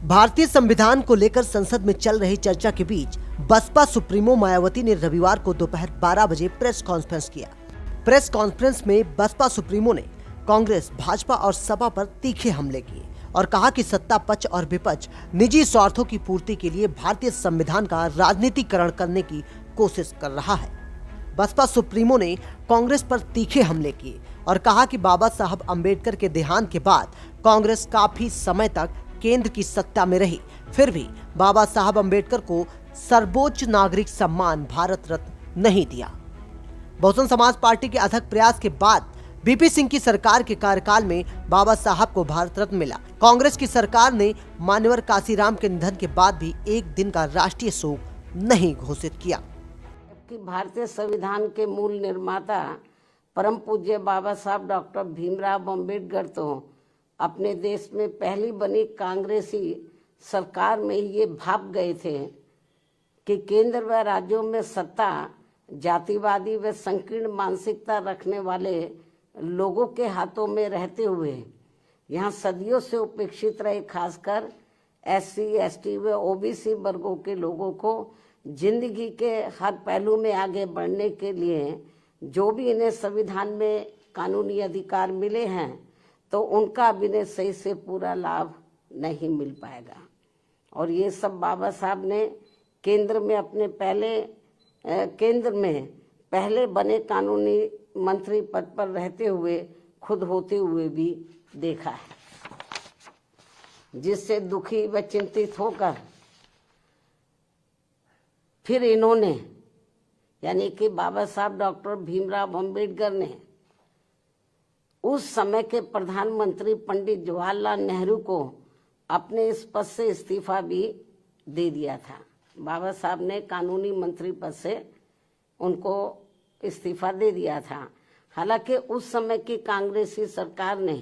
भारतीय संविधान को लेकर संसद में चल रही चर्चा के बीच बसपा सुप्रीमो मायावती ने रविवार को दोपहर 12 बजे प्रेस कॉन्फ्रेंस किया। प्रेस कॉन्फ्रेंस में बसपा सुप्रीमो ने कांग्रेस, भाजपा और सपा पर तीखे हमले किए और कहा कि सत्ता पक्ष और विपक्ष निजी स्वार्थों की पूर्ति के लिए भारतीय संविधान का राजनीतिकरण करने की कोशिश कर रहा है। बसपा सुप्रीमो ने कांग्रेस पर तीखे हमले किए और कहा कि बाबा साहब अंबेडकर के देहांत के बाद कांग्रेस काफी समय तक केंद्र की सत्ता में रही, फिर भी बाबा साहब अंबेडकर को सर्वोच्च नागरिक सम्मान भारत रत्न नहीं दिया। बहुजन समाज पार्टी के अथक प्रयास के बाद बीपी सिंह की सरकार के कार्यकाल में बाबा साहब को भारत रत्न मिला। कांग्रेस की सरकार ने मान्यवर काशीराम के निधन के बाद भी एक दिन का राष्ट्रीय शोक नहीं घोषित किया। कि भारतीय संविधान के मूल निर्माता परम पूज्य बाबा साहब डॉक्टर भीमराव अम्बेडकर तो अपने देश में पहली बनी कांग्रेसी सरकार में ये भाप गए थे कि केंद्र व राज्यों में सत्ता जातिवादी व संकीर्ण मानसिकता रखने वाले लोगों के हाथों में रहते हुए यहाँ सदियों से उपेक्षित रहे खासकर SC, ST व OBC वर्गों के लोगों को जिंदगी के हर पहलू में आगे बढ़ने के लिए जो भी इन्हें संविधान में कानूनी अधिकार मिले हैं तो उनका भी इन्हें सही से पूरा लाभ नहीं मिल पाएगा। और ये सब बाबा साहब ने केंद्र में पहले बने कानूनी मंत्री पद पर रहते हुए खुद होते हुए भी देखा है, जिससे दुखी व चिंतित होकर फिर इन्होंने यानी कि बाबा साहब डॉक्टर भीमराव अम्बेडकर ने उस समय के प्रधानमंत्री पंडित जवाहरलाल नेहरू को अपने इस पद से इस्तीफा भी दे दिया था। बाबा साहब ने कानूनी मंत्री पद से उनको इस्तीफा दे दिया था। हालांकि उस समय की कांग्रेसी सरकार ने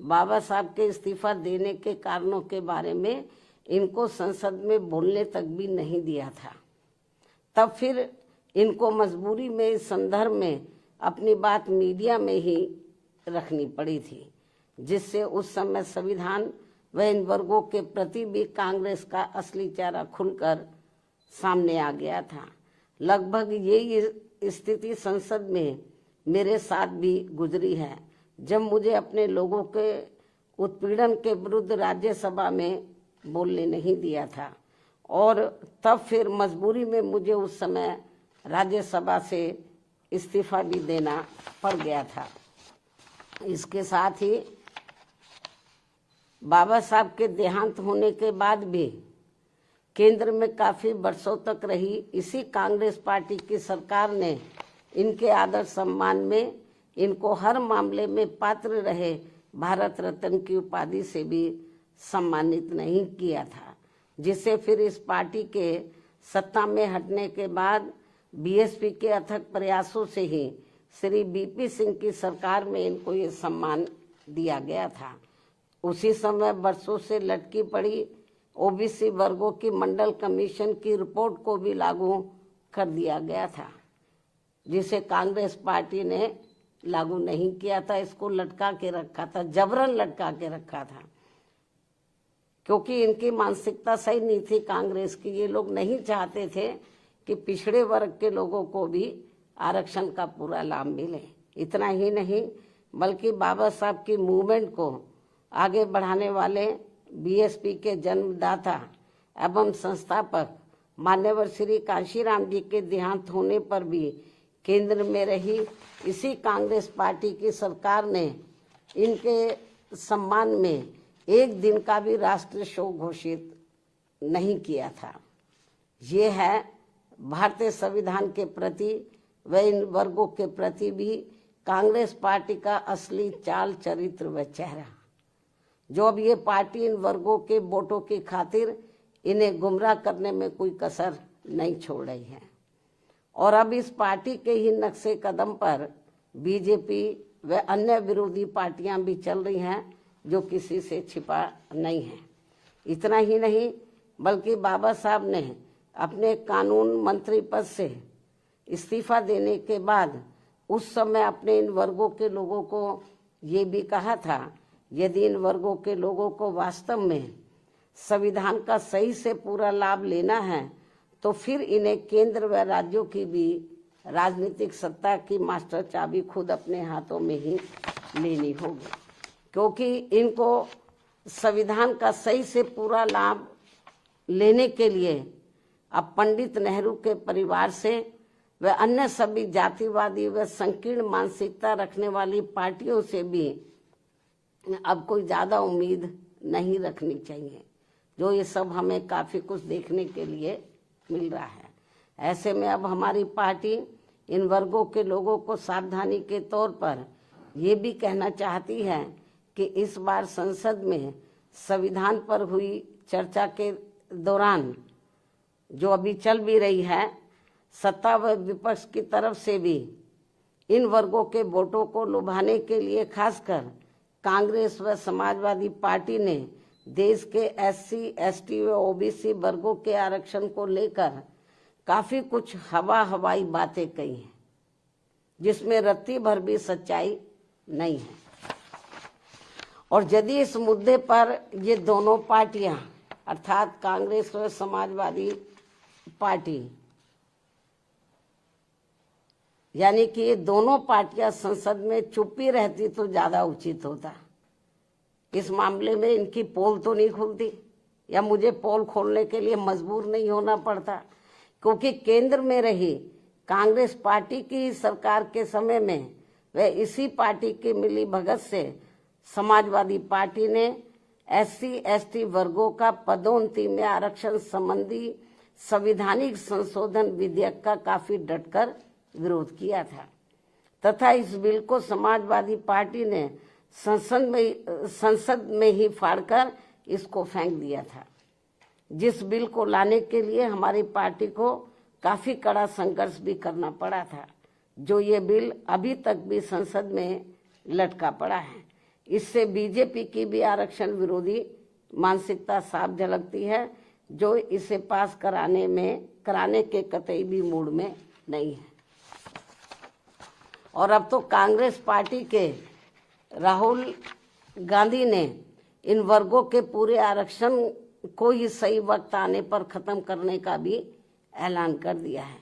बाबा साहब के इस्तीफा देने के कारणों के बारे में इनको संसद में बोलने तक भी नहीं दिया था। तब फिर इनको मजबूरी में इस संदर्भ में अपनी बात मीडिया में ही रखनी पड़ी थी, जिससे उस समय संविधान व इन वर्गों के प्रति भी कांग्रेस का असली चेहरा खुलकर सामने आ गया था। लगभग यही स्थिति संसद में मेरे साथ भी गुजरी है, जब मुझे अपने लोगों के उत्पीड़न के विरुद्ध राज्यसभा में बोलने नहीं दिया था और तब फिर मजबूरी में मुझे उस समय राज्यसभा से इस्तीफा भी देना पड़ गया था। इसके साथ ही बाबा साहब के देहांत होने के बाद भी केंद्र में काफी वर्षों तक रही इसी कांग्रेस पार्टी की सरकार ने इनके आदर सम्मान में इनको हर मामले में पात्र रहे भारत रत्न की उपाधि से भी सम्मानित नहीं किया था, जिससे फिर इस पार्टी के सत्ता में हटने के बाद BSP के अथक प्रयासों से ही श्री BP सिंह की सरकार में इनको ये सम्मान दिया गया था। उसी समय वर्षों से लटकी पड़ी OBC वर्गों की मंडल कमीशन की रिपोर्ट को भी लागू कर दिया गया था, जिसे कांग्रेस पार्टी ने लागू नहीं किया था। इसको लटका के रखा था, जबरन लटका के रखा था, क्योंकि इनकी मानसिकता सही नहीं थी कांग्रेस की। ये लोग नहीं चाहते थे कि पिछड़े वर्ग के लोगों को भी आरक्षण का पूरा लाभ मिले। इतना ही नहीं बल्कि बाबा साहब की मूवमेंट को आगे बढ़ाने वाले BSP के जन्मदाता एवं संस्थापक मान्यवर श्री काशीराम जी के देहांत होने पर भी केंद्र में रही इसी कांग्रेस पार्टी की सरकार ने इनके सम्मान में एक दिन का भी राष्ट्रीय शोक घोषित नहीं किया था। ये है भारतीय संविधान के प्रति व इन वर्गों के प्रति भी कांग्रेस पार्टी का असली चाल, चरित्र व चेहरा, जो अब ये पार्टी इन वर्गों के वोटों की खातिर इन्हें गुमराह करने में कोई कसर नहीं छोड़ रही है। और अब इस पार्टी के ही नक्शे कदम पर BJP व अन्य विरोधी पार्टियां भी चल रही हैं, जो किसी से छिपा नहीं है। इतना ही नहीं बल्कि बाबा साहब ने अपने कानून मंत्री पद से इस्तीफा देने के बाद उस समय अपने इन वर्गों के लोगों को ये भी कहा था, यदि इन वर्गों के लोगों को वास्तव में संविधान का सही से पूरा लाभ लेना है तो फिर इन्हें केंद्र व राज्यों की भी राजनीतिक सत्ता की मास्टर चाबी खुद अपने हाथों में ही लेनी होगी, क्योंकि इनको संविधान का सही से पूरा लाभ लेने के लिए अब पंडित नेहरू के परिवार से व अन्य सभी जातिवादी व संकीर्ण मानसिकता रखने वाली पार्टियों से भी अब कोई ज्यादा उम्मीद नहीं रखनी चाहिए, जो ये सब हमें काफी कुछ देखने के लिए मिल रहा है। ऐसे में अब हमारी पार्टी इन वर्गों के लोगों को सावधानी के तौर पर ये भी कहना चाहती है कि इस बार संसद में संविधान पर हुई चर्चा के दौरान जो अभी चल भी रही है, सत्ता व विपक्ष की तरफ से भी इन वर्गों के वोटों को लुभाने के लिए खासकर कांग्रेस व समाजवादी पार्टी ने देश के SC, ST व OBC वर्गों के आरक्षण को लेकर काफी कुछ हवाई बातें कही हैं, जिसमें रत्ती भर भी सच्चाई नहीं है। और यदि इस मुद्दे पर ये दोनों पार्टियां अर्थात कांग्रेस व समाजवादी पार्टी यानी कि ये दोनों पार्टियां संसद में चुप्पी रहती तो ज्यादा उचित होता। इस मामले में इनकी पोल तो नहीं खुलती या मुझे पोल खोलने के लिए मजबूर नहीं होना पड़ता, क्योंकि केंद्र में रही कांग्रेस पार्टी की सरकार के समय में व इसी पार्टी की मिली भगत से समाजवादी पार्टी ने SC, ST वर्गों का पदोन्नति में आरक्षण संबंधी संवैधानिक संशोधन विधेयक का काफी डटकर विरोध किया था तथा इस बिल को समाजवादी पार्टी ने संसद में ही फाड़कर इसको फेंक दिया था, जिस बिल को लाने के लिए हमारी पार्टी को काफी कड़ा संघर्ष भी करना पड़ा था, जो ये बिल अभी तक भी संसद में लटका पड़ा है। इससे बीजेपी की भी आरक्षण विरोधी मानसिकता साफ झलकती है, जो इसे पास कराने के कतई भी मूड में नहीं है। और अब तो कांग्रेस पार्टी के राहुल गांधी ने इन वर्गों के पूरे आरक्षण को ही सही वक्त आने पर खत्म करने का भी ऐलान कर दिया है,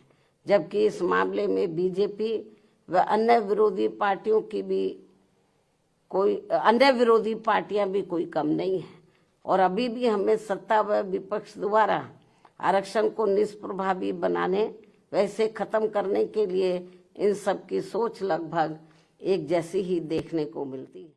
जबकि इस मामले में बीजेपी व अन्य विरोधी पार्टियां भी कोई कम नहीं है। और अभी भी हमें सत्ता व विपक्ष द्वारा आरक्षण को निष्प्रभावी बनाने व इसे खत्म करने के लिए इन सब की सोच लगभग एक जैसी ही देखने को मिलती है।